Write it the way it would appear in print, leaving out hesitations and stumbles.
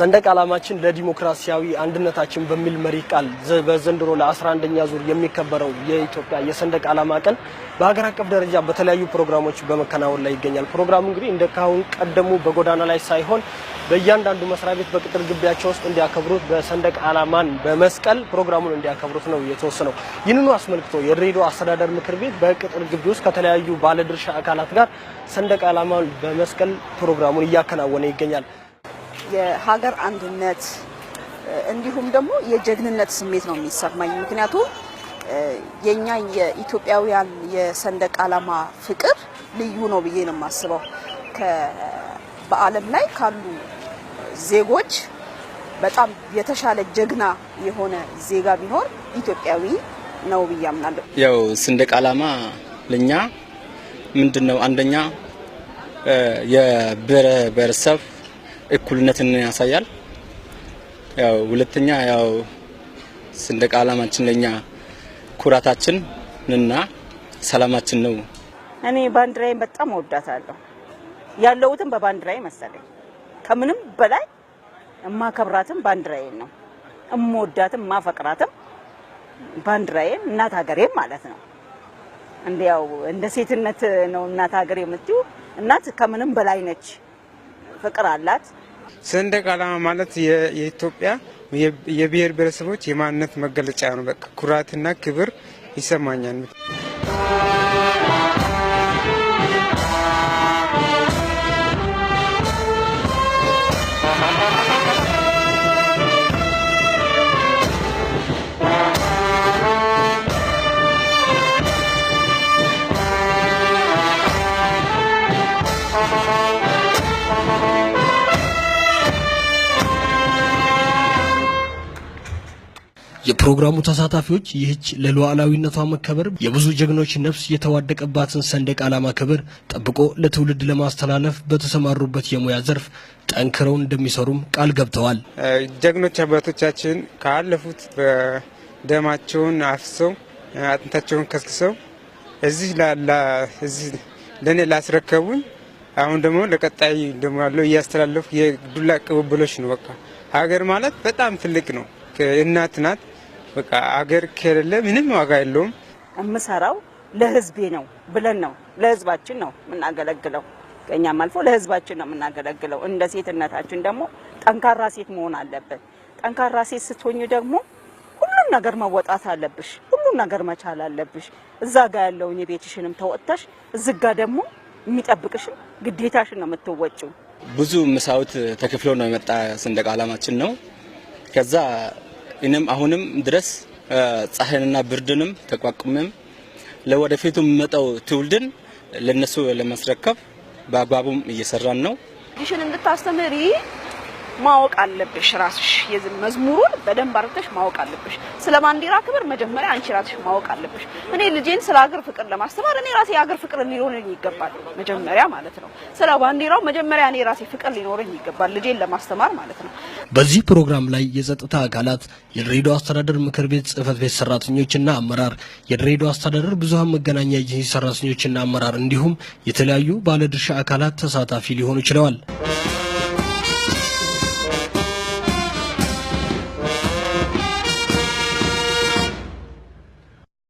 ሰንደቅ ዓላማችን ለዲሞክራሲያዊ አንድነታችን በሚል መሪ ቃል በዘንድሮ ለ11ኛ ዙር የሚከበረው የኢትዮጵያ የሰንደቅ ዓላማ ቀን በሀገር አቀፍ ደረጃ በተለያዩ ፕሮግራሞች በመከናወን ላይ ይገኛል። ፕሮግራሙ እንግዲህ እንደካሁን ቀደሙ በጎዳና ላይ ሳይሆን በእያንዳንዱ መስሪያ ቤት በቅጥር ግቢያቸው ውስጥ እንዲያከብሩት በሰንደቅ ዓላማን በመስቀል ፕሮግራሙን እንዲያከብሩት ነው የተወሰነው። ይህንኑ አስመልክቶ የድሬዳዋ አስተዳደር ምክር ቤት በቅጥር ግቢ ውስጥ ከተለያዩ ባለድርሻ አካላት ጋር ሰንደቅ ዓላማን በመስቀል ፕሮግራሙን እያከናወነ ይገኛል። የሀገር አንድነት እንዲሁም ደግሞ የጀግንነት ስሜት ነው የሚሰማኝ። ምክንያቱም የኛ የኢትዮጵያውያን የሰንደቅ ዓላማ ፍቅር ልዩ ነው ብዬ ነው የማስበው። በዓለም ላይ ካሉ ዜጎች በጣም የተሻለ ጀግና የሆነ ዜጋ ቢኖር ኢትዮጵያዊ ነው ብዬ አምናለሁ። ያው ሰንደቅ ዓላማ ለኛ ምንድነው? አንደኛ የብሔረሰብ እኩልነትን ያሳያል። ያው ሁለተኛ ያው ሰንደቅ ዓላማችን ለኛ ኩራታችንና ሰላማችን ነው። እኔ ባንዲራዬን በጣም ወዳታለሁ። ያለውትም በባንዲራዬ መሰለኝ። ከምንም በላይ እማከብራትም ባንዲራዬን ነው። እምወዳትም ማፈቅራትም ባንዲራዬን እናት ሀገሬም ማለት ነው። እንዲያው እንደ ሴትነት ነው እናት ሀገሬ የምትዩ እናት ከምንም በላይ ነች። ፍቅር አላት። ሰንደቅ ዓላማ ማለት የኢትዮጵያ የብሔር ብሔረሰቦች የማንነት መገለጫ ነው። በቃ ኩራትና ክብር ይሰማኛል። የፕሮግራሙ ተሳታፊዎች ይህች ለሉዓላዊነቷ መከበር የብዙ ጀግኖች ነፍስ የተዋደቀባትን ሰንደቅ ዓላማ ክብር ጠብቆ ለትውልድ ለማስተላለፍ በተሰማሩበት የሙያ ዘርፍ ጠንክረው እንደሚሰሩም ቃል ገብተዋል። ጀግኖች አባቶቻችን ካለፉት በደማቸውን አፍሰው አጥንታቸውን ከስክሰው እዚህ ለኔ ላስረከቡኝ አሁን ደግሞ ለቀጣይ ደግሞ ያለው እያስተላለፉ የዱላ ቅብብሎች ነው። በቃ ሀገር ማለት በጣም ትልቅ ነው። እናት ናት። በቃ ሀገር ከሌለ ምንም ዋጋ የለውም። እምሰራው ለህዝቤ ነው ብለን ነው ለህዝባችን ነው የምናገለግለው። ከኛም አልፎ ለህዝባችን ነው የምናገለግለው። እንደ ሴትነታችን ደግሞ ጠንካራ ሴት መሆን አለበት። ጠንካራ ሴት ስትሆኚ ደግሞ ሁሉም ነገር መወጣት አለብሽ። ሁሉም ነገር መቻል አለብሽ። እዛ ጋር ያለውን የቤትሽንም ተወጥተሽ እዚህ ጋር ደግሞ የሚጠብቅሽን ግዴታሽን ነው የምትወጪው። ብዙ መስዋዕት ተከፍሎ ነው የመጣ ሰንደቅ ዓላማችን ነው። ከዛ እኔም አሁንም ድረስ ፀሐይንና ብርድንም ተቋቁመም ለወደፊቱ የሚመጣው ትውልድን ለነሱ ለማስረከብ በአግባቡም እየሰራን ነው። ልጅሽን እንድታስተምሪ ማወቅ አለብሽ። ራስሽ መዝሙሩን በደንብ አርተሽ ማወቅ አለብሽ። ስለ ባንዲራ ክብር መጀመሪያ አንቺ ራስሽ ማወቅ አለብሽ። እኔ ልጄን ስለ ሀገር ፍቅር ለማስተማር እኔ ራሴ ሀገር ፍቅር ሊኖረኝ ይገባል መጀመሪያ ማለት ነው። ስለ ባንዲራው መጀመሪያ እኔ ራሴ ፍቅር ሊኖረኝ ይገባል ልጄን ለማስተማር ማለት ነው። በዚህ ፕሮግራም ላይ የጸጥታ አካላት፣ የድሬዳዋ አስተዳደር ምክር ቤት ጽህፈት ቤት ሰራተኞችና አመራር፣ የድሬዳዋ አስተዳደር ብዙሃን መገናኛ ኤጀንሲ ሰራተኞችና አመራር እንዲሁም የተለያዩ ባለድርሻ አካላት ተሳታፊ ሊሆኑ ይችላል።